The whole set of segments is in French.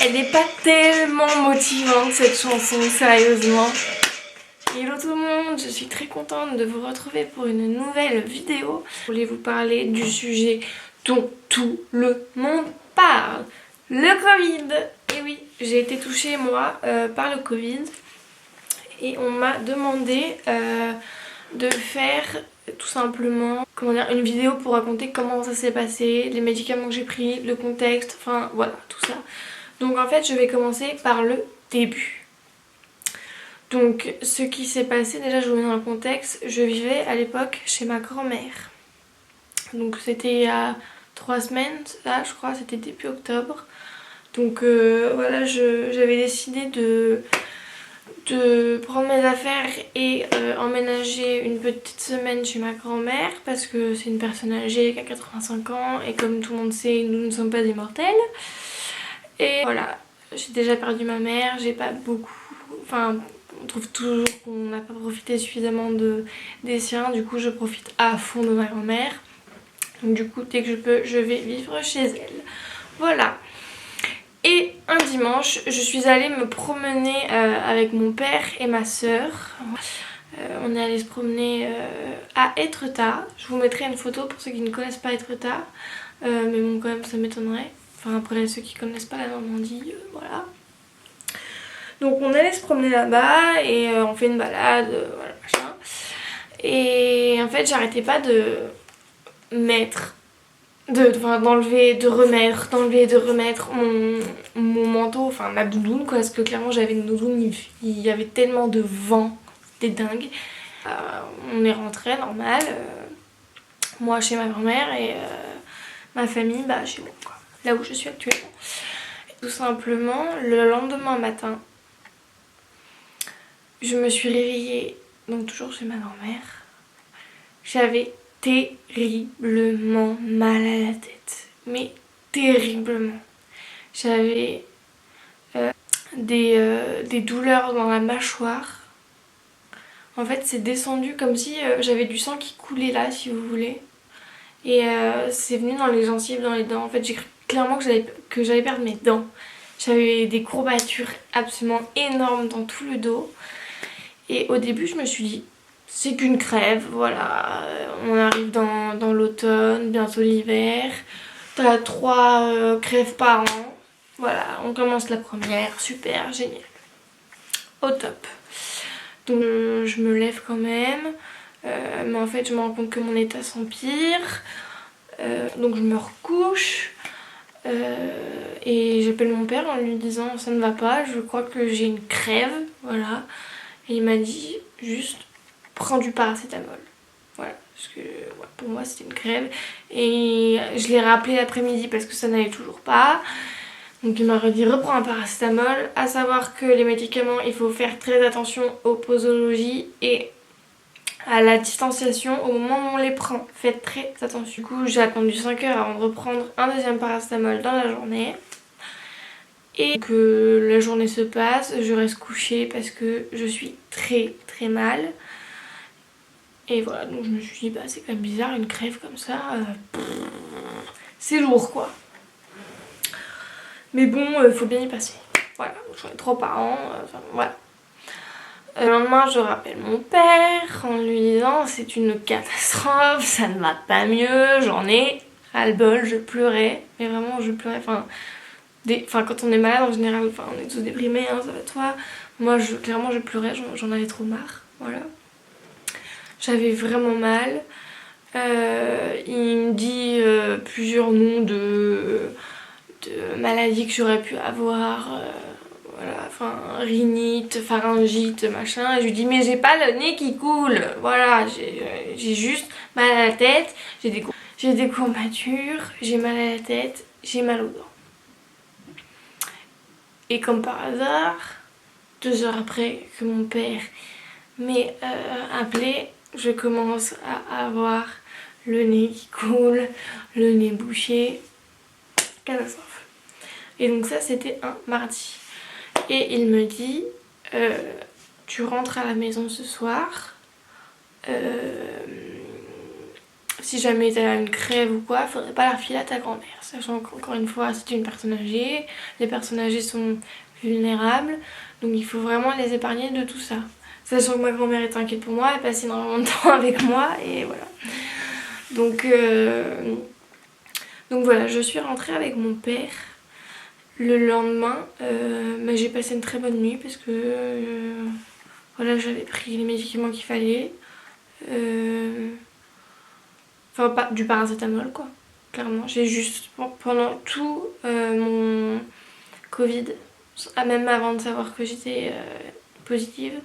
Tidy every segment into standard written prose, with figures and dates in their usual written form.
Elle n'est pas tellement motivante cette chanson, sérieusement. Hello tout le monde, je suis très contente de vous retrouver pour une nouvelle vidéo. Je voulais vous parler du sujet dont tout le monde parle, le Covid. Et oui, j'ai été touchée moi par le Covid et on m'a demandé de faire tout simplement une vidéo pour raconter comment ça s'est passé, les médicaments que j'ai pris, le contexte, enfin voilà tout ça. Donc en fait je vais commencer par le début. Donc ce qui s'est passé, déjà je vous mets dans le contexte, je vivais à l'époque chez ma grand-mère. Donc c'était il y a 3 semaines, là je crois, c'était début octobre. Donc voilà, j'avais décidé de prendre mes affaires et emménager une petite semaine chez ma grand-mère parce que c'est une personne âgée qui a 85 ans et comme tout le monde sait, nous ne sommes pas des mortels. Et voilà, j'ai déjà perdu ma mère, j'ai pas beaucoup... Enfin, on trouve toujours qu'on n'a pas profité suffisamment des siens, du coup je profite à fond de ma grand-mère. Donc du coup, dès que je peux, je vais vivre chez elle. Voilà. Et un dimanche, je suis allée me promener avec mon père et ma soeur. On est allé se promener à Étretat. Je vous mettrai une photo pour ceux qui ne connaissent pas Étretat. Mais bon, quand même, ça m'étonnerait. Enfin, après, ceux qui ne connaissent pas la Normandie, voilà. Donc, on allait se promener là-bas et on fait une balade, voilà, machin. Et en fait, j'arrêtais pas de mettre... d'enlever, de remettre mon manteau, enfin ma doudoune quoi, parce que clairement j'avais une doudoune, il y avait tellement de vent, c'était dingue. On est rentré normal, moi chez ma grand-mère et ma famille bah chez moi quoi, là où je suis actuellement. Tout simplement, le lendemain matin, je me suis réveillée, donc toujours chez ma grand-mère, j'avais terriblement mal à la tête, mais terriblement. J'avais des douleurs dans la mâchoire. En fait c'est descendu comme si j'avais du sang qui coulait là si vous voulez. Et c'est venu dans les gencives, dans les dents. En fait j'ai cru clairement que j'allais perdre mes dents. J'avais des courbatures absolument énormes dans tout le dos. Et au début je me suis dit c'est qu'une crève, voilà, on arrive dans l'automne, bientôt l'hiver, t'as 3 crèves par an, voilà, on commence la première, super, génial, au top. Donc je me lève quand même, mais en fait je me rends compte que mon état s'empire, donc je me recouche, et j'appelle mon père en lui disant ça ne va pas, je crois que j'ai une crève, voilà, et il m'a dit juste prends du paracétamol. Voilà, parce que ouais, pour moi c'était une crève. Et je l'ai rappelé l'après-midi parce que ça n'allait toujours pas. Donc il m'a redit reprends un paracétamol. À savoir que les médicaments, il faut faire très attention aux posologies et à la distanciation au moment où on les prend. Faites très attention. Du coup j'ai attendu 5 heures avant de reprendre un deuxième paracétamol dans la journée. Et que la journée se passe, je reste couchée parce que je suis très très mal. Et voilà, donc je me suis dit, bah c'est quand même bizarre, une crève comme ça, c'est lourd quoi. Mais bon, faut bien y passer. Voilà, j'en ai 3 par an, voilà. Le lendemain, je rappelle mon père en lui disant, c'est une catastrophe, ça ne va pas mieux, j'en ai ras-le-bol, je pleurais. Mais vraiment, je pleurais, enfin quand on est malade en général, enfin on est tous déprimés, hein, ça va de toi. Moi, clairement, je pleurais, j'en avais trop marre, voilà. J'avais vraiment mal. Il me dit plusieurs noms de maladies que j'aurais pu avoir. Voilà, enfin, rhinite, pharyngite, machin. Et je lui dis, mais j'ai pas le nez qui coule. Voilà, j'ai juste mal à la tête. J'ai des courbatures, j'ai mal à la tête, j'ai mal aux dents. Et comme par hasard, 2 heures après que mon père m'ait appelé, je commence à avoir le nez qui coule, le nez bouché, catastrophe. Et donc ça c'était un mardi. Et il me dit, tu rentres à la maison ce soir, si jamais t'as une crève ou quoi, faudrait pas la refiler à ta grand-mère. Sachant qu'encore une fois, c'est une personne âgée, les personnes âgées sont vulnérables, donc il faut vraiment les épargner de tout ça. Sachant que ma grand-mère est inquiète pour moi, elle passe énormément de temps avec moi, et voilà. Donc voilà, je suis rentrée avec mon père. Le lendemain, j'ai passé une très bonne nuit parce que voilà, j'avais pris les médicaments qu'il fallait. Enfin, pas du paracétamol quoi, clairement. J'ai juste, pendant tout mon Covid, même avant de savoir que j'étais positive,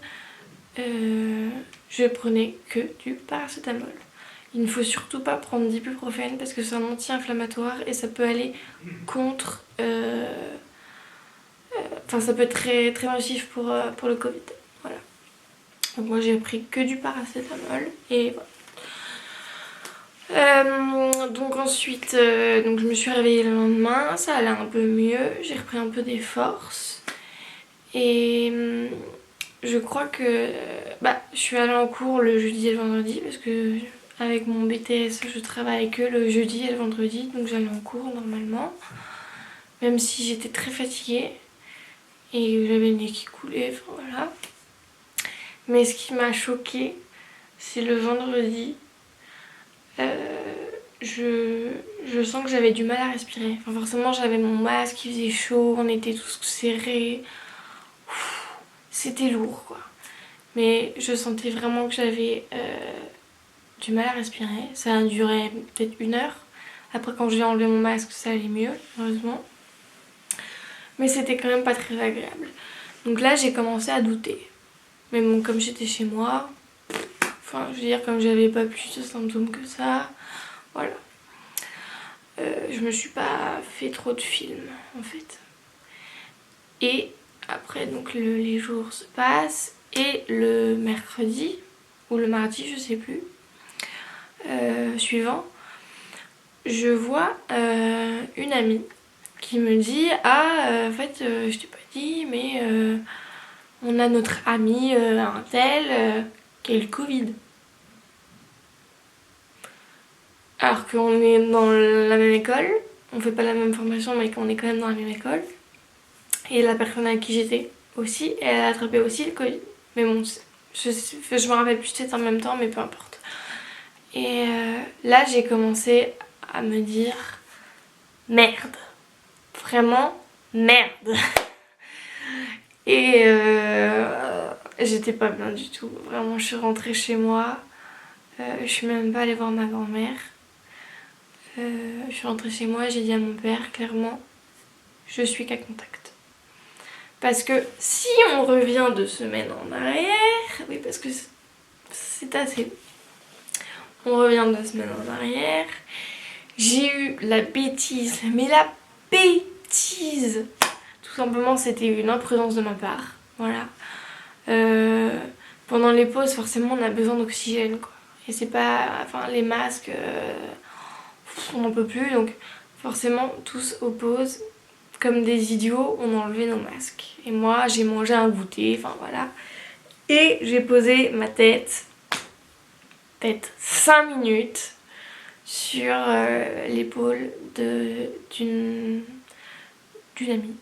je prenais que du paracétamol. Il ne faut surtout pas prendre d'ibuprofène parce que c'est un anti-inflammatoire et ça peut aller contre... Enfin, ça peut être très, très nocif pour le Covid. Voilà. Donc moi j'ai pris que du paracétamol et voilà. Donc ensuite, donc je me suis réveillée le lendemain, ça allait un peu mieux, j'ai repris un peu des forces. Et je crois que je suis allée en cours le jeudi et le vendredi parce que avec mon BTS je travaille que le jeudi et le vendredi, donc j'allais en cours normalement. Même si j'étais très fatiguée et j'avais le nez qui coulait, enfin voilà. Mais ce qui m'a choquée, c'est le vendredi. Je sens que j'avais du mal à respirer. Enfin, forcément j'avais mon masque, il faisait chaud, on était tous serrés. C'était lourd quoi. Mais je sentais vraiment que j'avais du mal à respirer. Ça a duré peut-être 1 heure. Après quand j'ai enlevé mon masque ça allait mieux, heureusement. Mais c'était quand même pas très agréable. Donc là j'ai commencé à douter. Mais bon, comme j'étais chez moi, enfin je veux dire comme j'avais pas plus de symptômes que ça, voilà. Je me suis pas fait trop de films en fait. Et après donc les jours se passent et le mercredi ou le mardi je sais plus suivant, je vois une amie qui me dit en fait je t'ai pas dit mais on a notre ami un tel qui a eu le Covid. Alors qu'on est dans la même école, on fait pas la même formation mais qu'on est quand même dans la même école. Et la personne avec qui j'étais aussi, elle a attrapé aussi le Covid. Mais bon, je me rappelle plus si c'était en même temps, mais peu importe. Et là, j'ai commencé à me dire merde. Vraiment merde. Et j'étais pas bien du tout. Vraiment, je suis rentrée chez moi. Je suis même pas allée voir ma grand-mère. Je suis rentrée chez moi, j'ai dit à mon père, clairement, je suis cas contact. Parce que si on revient 2 semaines en arrière, oui parce que c'est assez... On revient 2 semaines en arrière, j'ai eu la bêtise, mais la bêtise. Tout simplement c'était une imprudence de ma part, voilà. Pendant les pauses forcément on a besoin d'oxygène quoi. Et c'est pas... Enfin les masques, on n'en peut plus donc forcément tous aux pauses. Comme des idiots, on a enlevé nos masques. Et moi, j'ai mangé un goûter, enfin voilà. Et j'ai posé ma tête, peut-être 5 minutes, sur l'épaule d'une amie.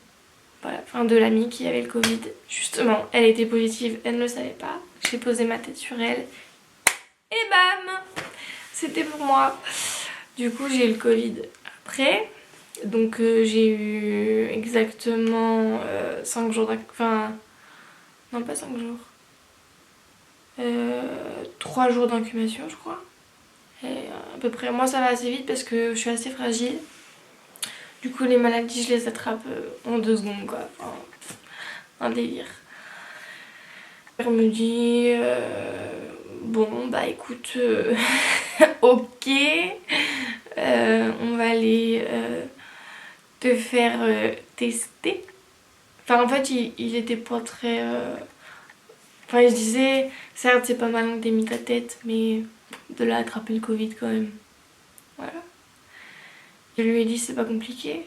Voilà, enfin de l'amie qui avait le Covid. Justement, elle était positive, elle ne le savait pas. J'ai posé ma tête sur elle. Et bam! C'était pour moi. Du coup, j'ai eu le Covid après. Donc j'ai eu exactement 5 jours enfin non pas 5 jours 3 jours d'incubation je crois et à peu près moi ça va assez vite parce que je suis assez fragile, du coup les maladies je les attrape en 2 secondes quoi, enfin, un délire. Elle me dit bon bah écoute ok on va aller te faire tester. Enfin en fait il était pas très... Enfin il se disait certes c'est pas mal que t'aies mis ta tête mais de là attraper le Covid quand même. Voilà. Je lui ai dit c'est pas compliqué.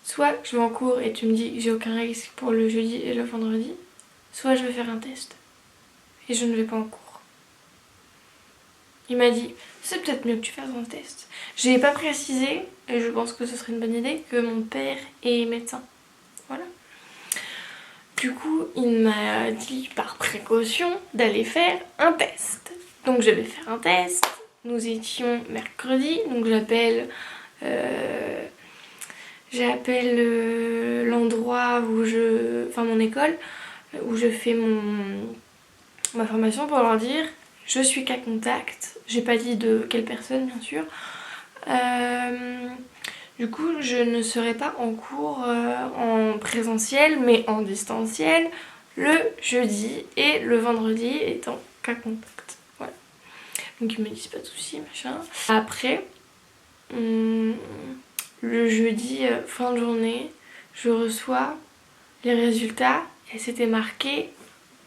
Soit je vais en cours et tu me dis j'ai aucun risque pour le jeudi et le vendredi, soit je vais faire un test et je ne vais pas en cours. Il m'a dit c'est peut-être mieux que tu fasses un test. J'ai pas précisé, et je pense que ce serait une bonne idée, que mon père est médecin. Voilà. Du coup, il m'a dit par précaution d'aller faire un test. Donc je vais faire un test. Nous étions mercredi, donc j'appelle l'endroit où enfin mon école, où je fais ma formation pour leur dire je suis cas contact. J'ai pas dit de quelle personne bien sûr. Du coup, je ne serai pas en cours en présentiel, mais en distanciel le jeudi et le vendredi étant cas contact. Voilà. Donc ils me disent pas de soucis, machin. Après, le jeudi fin de journée, je reçois les résultats et c'était marqué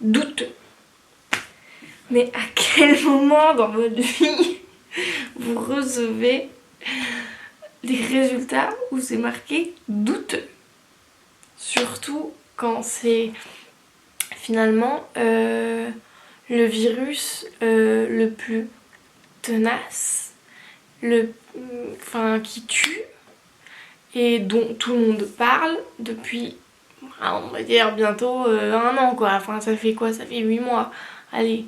douteux. Mais à quel moment dans votre vie vous recevez les résultats où c'est marqué douteux? Surtout quand c'est finalement le virus le plus tenace, qui tue et dont tout le monde parle depuis, on va dire, bientôt 1 an quoi. Enfin, ça fait quoi? Ça fait 8 mois. Allez.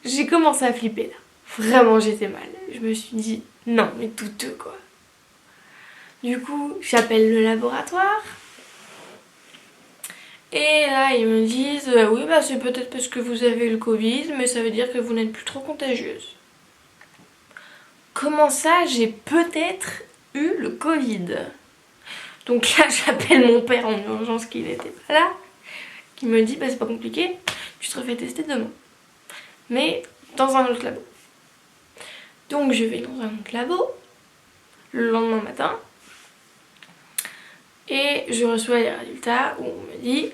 J'ai commencé à flipper là. Vraiment, j'étais mal. Je me suis dit, non, mais douteux quoi. Du coup, j'appelle le laboratoire. Et là, ils me disent, oui, bah c'est peut-être parce que vous avez le Covid, mais ça veut dire que vous n'êtes plus trop contagieuse. Comment ça, j'ai peut-être eu le Covid? Donc là, j'appelle mon père en urgence qui n'était pas là, qui me dit, bah c'est pas compliqué, tu te refais tester demain. Mais dans un autre labo. Donc je vais dans un autre labo, le lendemain matin, et je reçois les résultats où on me dit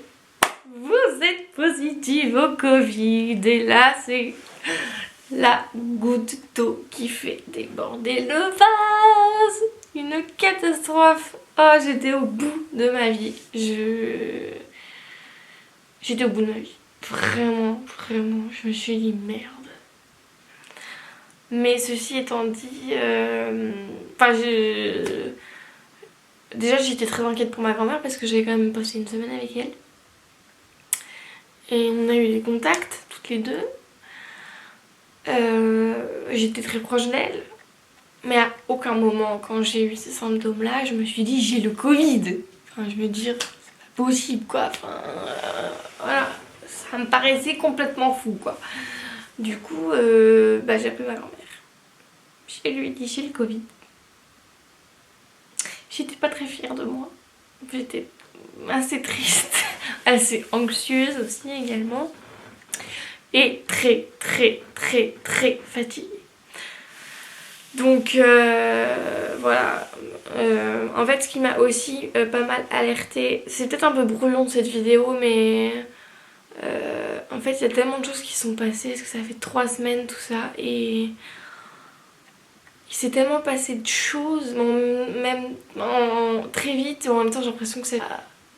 vous êtes positive au Covid. Et là c'est la goutte d'eau qui fait déborder le vase. Une catastrophe. Oh, j'étais au bout de ma vie. J'étais au bout de ma vie. Vraiment, je me suis dit merde. Mais ceci étant dit, déjà j'étais très inquiète pour ma grand-mère parce que j'avais quand même passé une semaine avec elle. Et on a eu des contacts toutes les deux. J'étais très proche d'elle. Mais à aucun moment quand j'ai eu ces symptômes-là, je me suis dit j'ai le Covid. Enfin, je veux dire, c'est pas possible quoi. Enfin, voilà, ça me paraissait complètement fou quoi. Du coup, j'ai appelé ma grand-mère. Je lui ai dit j'ai le Covid. J'étais pas très fière de moi. J'étais assez triste, assez anxieuse aussi également. Et très fatiguée. Donc voilà. En fait, ce qui m'a aussi pas mal alertée, c'est peut-être un peu brouillon cette vidéo, mais en fait, il y a tellement de choses qui sont passées, parce que ça fait 3 semaines tout ça, et il s'est tellement passé de choses, même très vite, et en même temps j'ai l'impression que c'est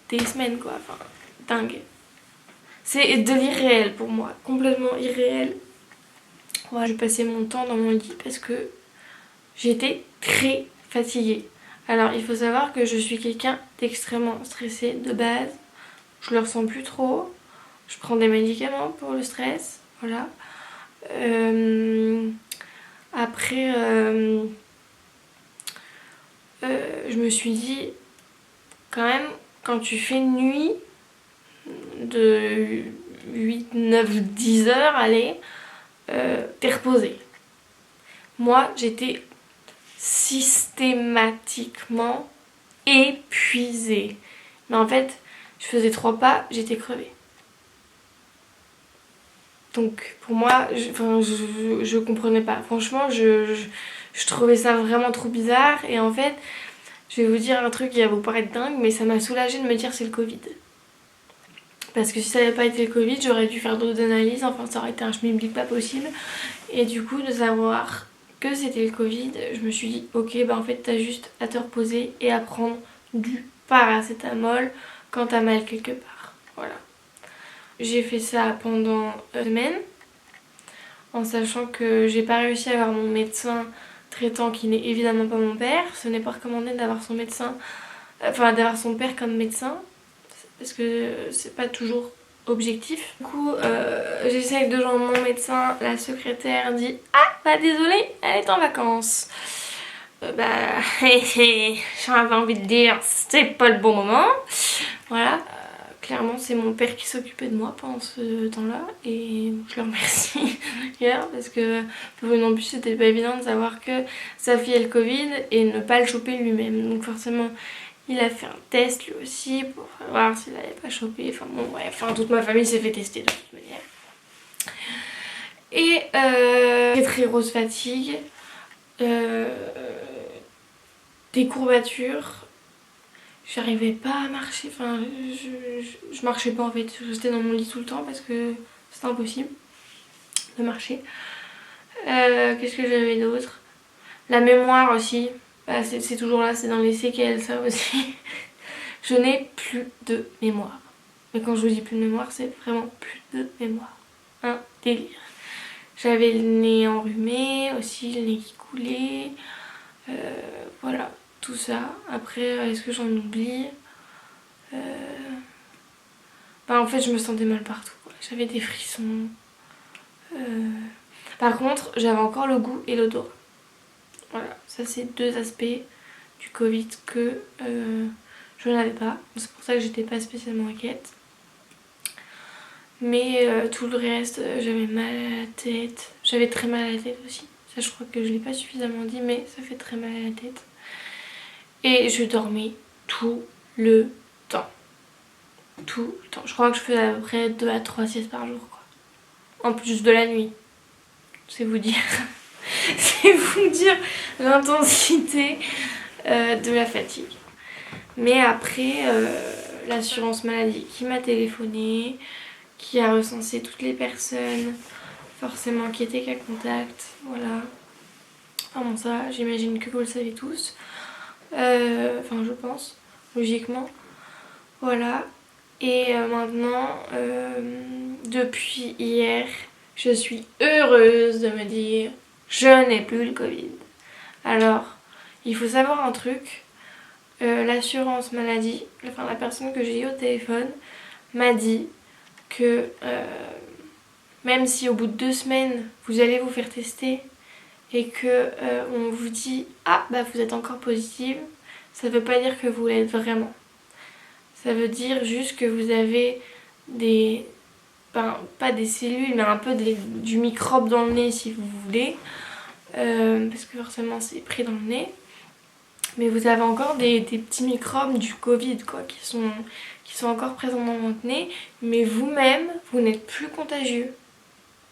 des semaines quoi, enfin dingue. C'est de l'irréel pour moi, complètement irréel. Moi, j'ai passé mon temps dans mon lit parce que j'étais très fatiguée. Alors il faut savoir que je suis quelqu'un d'extrêmement stressé de base, je le ressens plus trop, je prends des médicaments pour le stress, voilà. Après, je me suis dit, quand même, quand tu fais une nuit de 8, 9, 10 heures, allez, t'es reposée. Moi, j'étais systématiquement épuisée. Mais en fait, je faisais 3 pas, j'étais crevée. Donc pour moi, je comprenais pas. Franchement, je trouvais ça vraiment trop bizarre. Et en fait, je vais vous dire un truc qui va vous paraître dingue, mais ça m'a soulagée de me dire c'est le Covid. Parce que si ça n'avait pas été le Covid, j'aurais dû faire d'autres analyses. Enfin, ça aurait été un schmilblick pas possible. Et du coup, de savoir que c'était le Covid, je me suis dit ok, en fait, t'as juste à te reposer et à prendre du paracétamol quand t'as mal quelque part. Voilà. J'ai fait ça pendant une semaine. en sachant que j'ai pas réussi à avoir mon médecin traitant qui n'est évidemment pas mon père. Ce n'est pas recommandé d'avoir son médecin, enfin d'avoir son père comme médecin parce que c'est pas toujours objectif. Du coup j'essaye de joindre mon médecin, la secrétaire dit ah bah désolée elle est en vacances. Bah j'avais envie de dire c'était pas le bon moment. Voilà. Clairement c'est mon père qui s'occupait de moi pendant ce temps-là et je le remercie hier parce que pour lui non plus c'était pas évident de savoir que sa fille a le Covid et ne pas le choper lui-même. Donc forcément il a fait un test lui aussi pour voir s'il n'avait pas chopé. Enfin bon bref, enfin, toute ma famille s'est fait tester de toute manière. Et très grosse fatigue, des courbatures. J'arrivais pas à marcher, enfin je marchais pas en fait, je restais dans mon lit tout le temps parce que c'était impossible de marcher. Qu'est-ce que j'avais d'autre? La mémoire aussi, bah, c'est toujours là, c'est dans les séquelles ça aussi. Je n'ai plus de mémoire. Mais quand je vous dis plus de mémoire, c'est vraiment plus de mémoire. Un délire. J'avais le nez enrhumé aussi, le nez qui coulait. Voilà. Tout ça. Après, est-ce que j'en oublie? Bah, en fait, je me sentais mal partout. J'avais des frissons. Par contre, j'avais encore le goût et l'odorat. Voilà, ça c'est deux aspects du Covid que je n'avais pas. C'est pour ça que j'étais pas spécialement inquiète. Mais tout le reste, j'avais mal à la tête. J'avais très mal à la tête aussi. Ça, je crois que je l'ai pas suffisamment dit, mais ça fait très mal à la tête. Et je dormais tout le temps. Tout le temps. Je crois que je faisais à peu près 2 à 3 siestes par jour, quoi. En plus de la nuit. C'est vous dire. C'est vous dire l'intensité de la fatigue. Mais après, l'assurance maladie qui m'a téléphoné, qui a recensé toutes les personnes forcément qui étaient cas contact, voilà. Enfin bon, ça, j'imagine que vous le savez tous. Enfin, je pense, logiquement. Voilà. Et maintenant, depuis hier, je suis heureuse de me dire je n'ai plus le Covid. Alors, il faut savoir un truc. L'assurance maladie, enfin la personne que j'ai eu au téléphone m'a dit que même si au bout de 2 semaines vous allez vous faire tester et que on vous dit ah bah vous êtes encore positive, ça veut pas dire que vous l'êtes vraiment. Ça veut dire juste que vous avez des, ben, pas des cellules mais un peu du microbe dans le nez si vous voulez, parce que forcément c'est pris dans le nez. Mais vous avez encore des petits microbes du Covid quoi, qui sont encore présents dans votre nez, mais vous-même, vous n'êtes plus contagieux.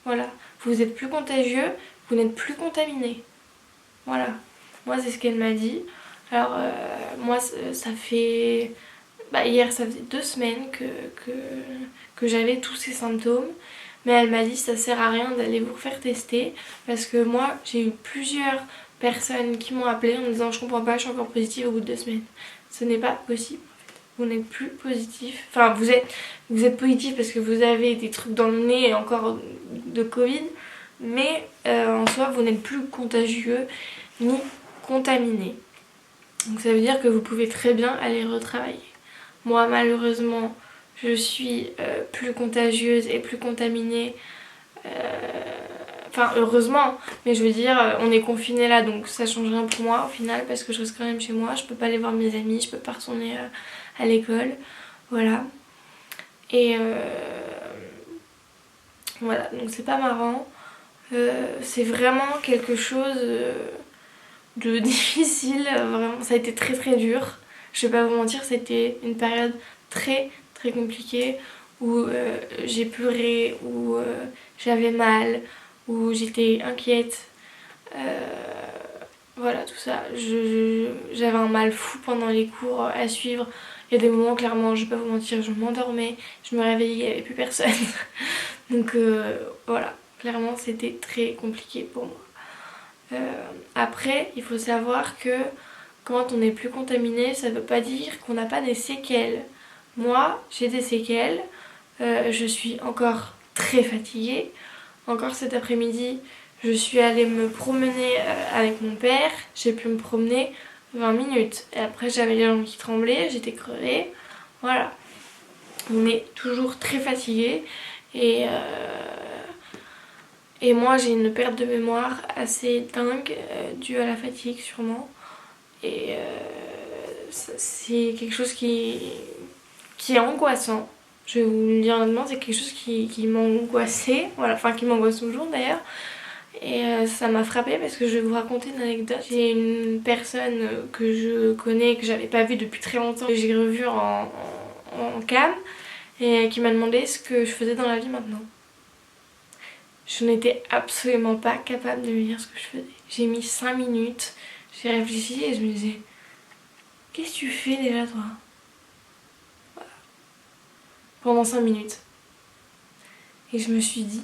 Voilà, vous n'êtes plus contagieux, vous n'êtes plus contaminé. Voilà, moi c'est ce qu'elle m'a dit. Alors moi ça fait... Bah, hier ça faisait 2 semaines que j'avais tous ces symptômes. Mais elle m'a dit ça sert à rien d'aller vous faire tester parce que moi j'ai eu plusieurs personnes qui m'ont appelé en me disant je comprends pas, je suis encore positive au bout de 2 semaines. Ce n'est pas possible. Vous n'êtes plus positif. Enfin vous êtes positif parce que vous avez des trucs dans le nez et encore de Covid. Mais en soi vous n'êtes plus contagieux ni contaminé. Donc ça veut dire que vous pouvez très bien aller retravailler. Moi malheureusement je suis plus contagieuse et plus contaminée. Enfin heureusement, mais je veux dire on est confinés là donc ça change rien pour moi au final parce que je reste quand même chez moi, je peux pas aller voir mes amis, je peux pas retourner à l'école, voilà. Et voilà, donc c'est pas marrant, c'est vraiment quelque chose de difficile, vraiment ça a été très très dur, je vais pas vous mentir, c'était une période très très compliquée où j'ai pleuré, où j'avais mal, où j'étais inquiète, voilà tout ça. J'avais un mal fou pendant les cours à suivre. Il y a des moments clairement, je vais pas vous mentir, je m'endormais, je me réveillais, il n'y avait plus personne. Donc voilà, clairement c'était très compliqué pour moi. Après, il faut savoir que quand on n'est plus contaminé, ça veut pas dire qu'on n'a pas des séquelles. Moi, j'ai des séquelles, je suis encore très fatiguée. Encore cet après-midi, je suis allée me promener avec mon père. J'ai pu me promener 20 minutes. Et après j'avais les jambes qui tremblaient, j'étais crevée. Voilà. On est toujours très fatigué. Et moi j'ai une perte de mémoire assez dingue, due à la fatigue sûrement. Et c'est quelque chose qui est angoissant. Je vais vous le dire honnêtement, c'est quelque chose qui m'angoissait, voilà, enfin qui m'angoisse toujours d'ailleurs. Et ça m'a frappée parce que je vais vous raconter une anecdote. J'ai une personne que je connais, que j'avais pas vue depuis très longtemps, que j'ai revue en cam, et qui m'a demandé ce que je faisais dans la vie maintenant. Je n'étais absolument pas capable de lui dire ce que je faisais. J'ai mis 5 minutes, j'ai réfléchi et je me disais, qu'est-ce que tu fais déjà toi? Voilà. Pendant 5 minutes. Et je me suis dit,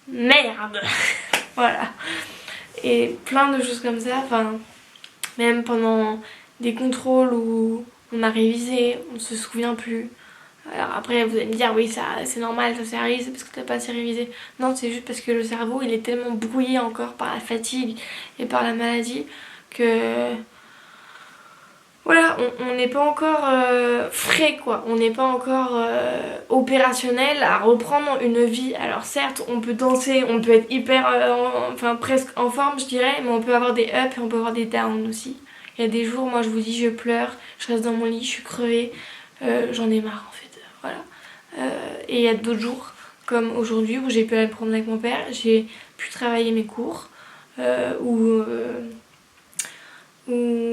merde. Voilà. Et plein de choses comme ça, enfin, même pendant des contrôles où on a révisé, on se souvient plus. Alors après vous allez me dire oui ça c'est normal, ça arrive, c'est parce que t'as pas assez révisé. Non, c'est juste parce que le cerveau il est tellement brouillé encore par la fatigue et par la maladie que voilà, on n'est pas encore frais quoi, on n'est pas encore opérationnel à reprendre une vie. Alors certes on peut danser, on peut être hyper, enfin presque en forme je dirais, mais on peut avoir des ups et on peut avoir des downs aussi. Il y a des jours, moi je vous dis je pleure, je reste dans mon lit, je suis crevée, j'en ai marre en fait, voilà. Et il y a d'autres jours comme aujourd'hui où j'ai pu aller me promener avec mon père, j'ai pu travailler mes cours, où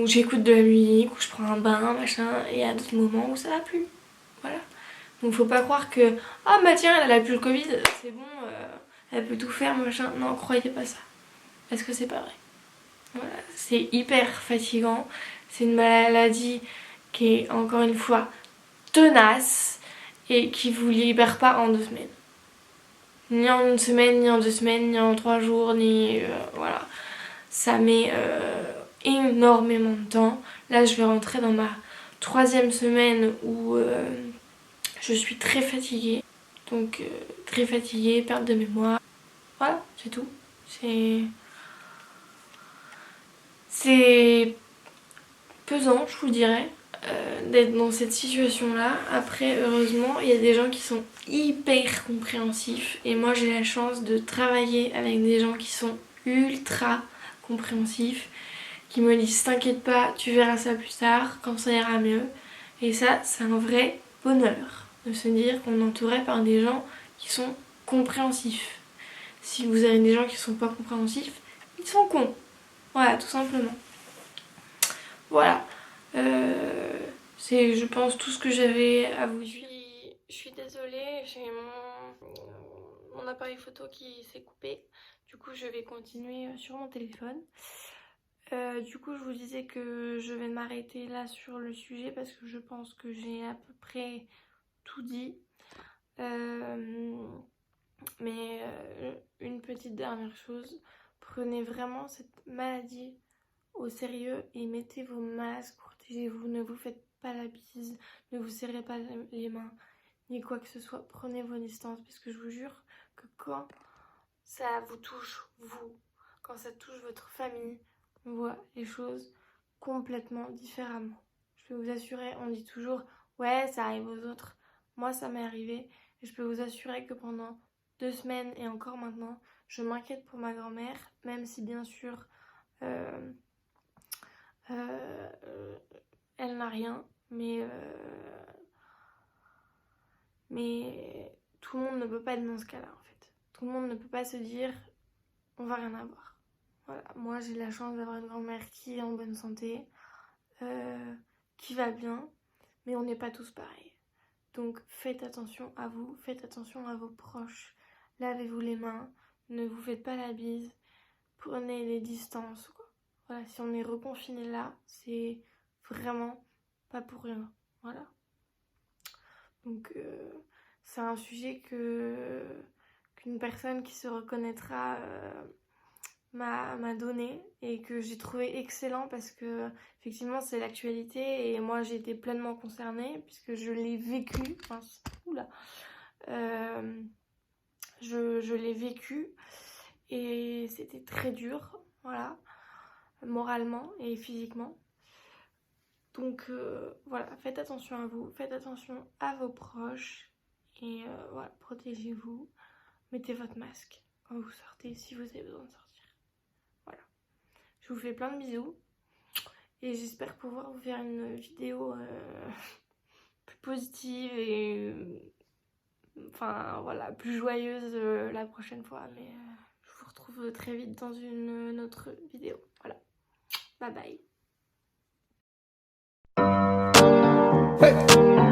j'écoute de la musique, où je prends un bain, machin, et il y a d'autres moments où ça va plus. Voilà. Donc faut pas croire que ah bah tiens elle a plus le Covid, c'est bon, elle peut tout faire, machin. Non, croyez pas ça. Parce que c'est pas vrai. Voilà. C'est hyper fatigant. C'est une maladie qui est encore une fois tenace et qui vous libère pas en 2 semaines. Ni en 1 semaine, ni en 2 semaines, ni en 3 jours, ni voilà. Ça met énormément de temps. Là je vais rentrer dans ma 3e semaine où je suis très fatiguée. Donc très fatiguée, perte de mémoire. Voilà, c'est tout. C'est pesant, je vous dirais, d'être dans cette situation-là. Après, heureusement, il y a des gens qui sont hyper compréhensifs. Et moi, j'ai la chance de travailler avec des gens qui sont ultra compréhensifs, qui me disent t'inquiète pas, tu verras ça plus tard, quand ça ira mieux. Et ça, c'est un vrai bonheur de se dire qu'on est entouré par des gens qui sont compréhensifs. Si vous avez des gens qui sont pas compréhensifs, ils sont cons. Voilà, tout simplement. Voilà. C'est, je pense, tout ce que j'avais à vous dire. Je suis désolée, j'ai mon appareil photo qui s'est coupé. Du coup, je vais continuer sur mon téléphone. Du coup, je vous disais que je vais m'arrêter là sur le sujet parce que je pense que j'ai à peu près tout dit. Mais une petite dernière chose, prenez vraiment cette maladie au sérieux et mettez vos masques, protégez-vous, ne vous faites pas la bise, ne vous serrez pas les mains, ni quoi que ce soit. Prenez vos distances parce que je vous jure que quand ça vous touche, vous, quand ça touche votre famille, on voit les choses complètement différemment. Je peux vous assurer, on dit toujours ouais ça arrive aux autres, moi ça m'est arrivé et je peux vous assurer que pendant 2 semaines et encore maintenant je m'inquiète pour ma grand-mère, même si bien sûr elle n'a rien, mais tout le monde ne peut pas être dans ce cas-là en fait. Tout le monde ne peut pas se dire on va rien avoir. Voilà, moi j'ai la chance d'avoir une grand-mère qui est en bonne santé, qui va bien, mais on n'est pas tous pareils. Donc faites attention à vous, faites attention à vos proches, lavez-vous les mains, ne vous faites pas la bise, prenez les distances, quoi. Voilà, si on est reconfiné là, c'est vraiment pas pour rien. Voilà. Donc c'est un sujet qu'une personne qui se reconnaîtra m'a donné et que j'ai trouvé excellent parce que effectivement c'est l'actualité et moi j'ai été pleinement concernée puisque je l'ai vécu. Enfin, oula. je l'ai vécu et c'était très dur, voilà, moralement et physiquement. Donc voilà, faites attention à vous, faites attention à vos proches et voilà, protégez-vous. Mettez votre masque quand vous sortez si vous avez besoin de sortir. Voilà. Je vous fais plein de bisous et j'espère pouvoir vous faire une vidéo plus positive et enfin voilà, plus joyeuse la prochaine fois. Mais je vous retrouve très vite dans une autre vidéo. Voilà. Bye bye. Hey.